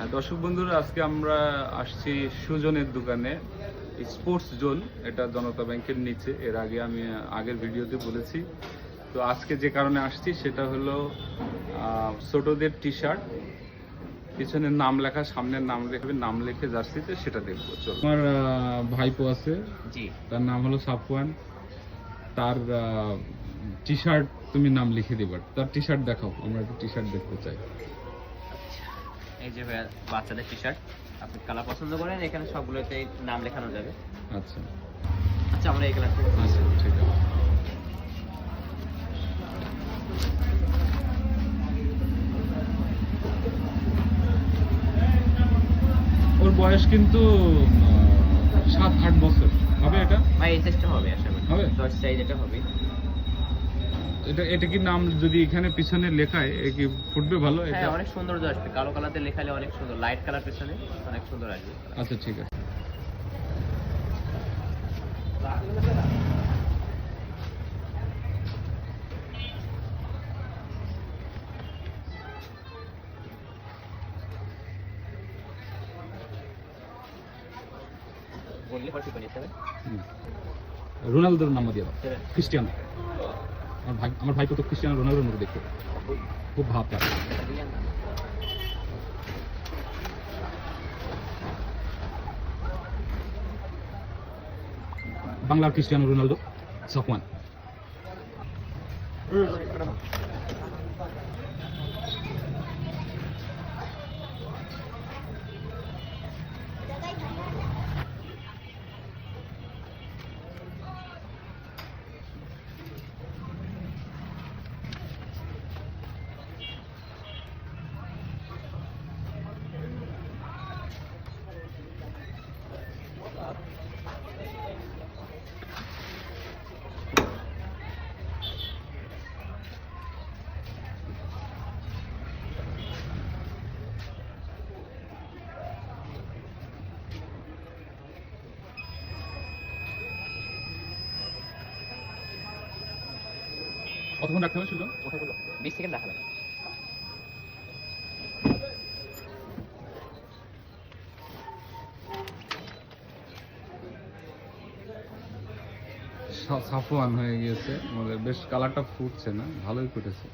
দর্শক বন্ধুরা, আজকে আমরা আসছি সুজনের দোকানে, স্পোর্টস জোন। এটা জনতা ব্যাংকের নিচে। এর আগে আমি আগের ভিডিওতে বলেছি। তো আজকে যে কারণে আসছি সেটা হলো ছোটদের টি শার্ট, পিছনের নাম লেখা, সামনের নাম লিখবে, নাম লিখে জার্সিতে, সেটা দেখবো। চলো। আমার ভাইপো আছে, জি, তার নাম হলো সাফওয়ান। তার টি শার্ট তুমি নাম লিখে দিবা। তার টি শার্ট দেখাও, আমরা একটা টি শার্ট দেখতে চাই। এই যে ভাইয়া বাচ্চাদের টি শার্ট, আপনি কালার পছন্দ করেন, এখানে সবগুলোতে নাম লেখানো যাবে। আচ্ছা আচ্ছা, আমরা এই কালারটা আচ্ছা, ঠিক আছে। ওর বয়স কিন্তু 7-8 বছর হবে। এটা ভাই এই সাইজটা হবে, আশা করি হবে। 10 সাইজ এটা হবে। এটা কি নাম যদি এখানে পিছনে লেখায় এ কি ফুটবে ভালো? এটা হ্যাঁ, অনেক সুন্দর আসবে, কালো কালারতে লেখালে অনেক সুন্দর, লাইট কালার পেছনে অনেক সুন্দর আসবে। আচ্ছা, ঠিক আছে। বললে পরে ঠিক করে নিতে হবে। রোনালদোর নাম দিয়ে দাও। ক্রিস্টিয়ানো। আমার ভাইপো তো ক্রিস্টিয়ানো রোনালদোর মতো দেখতে, খুব ভাব তার। বাংলার ক্রিস্টিয়ানো রোনালদো, সাফওয়ান। কতক্ষণ রাখতে হবে? ছিল 20 সেকেন্ড রাখা যাবে। সাফওয়ান হয়ে গিয়েছে। বেশ কালারটা ফুটছে না, ভালোই ফুটেছে।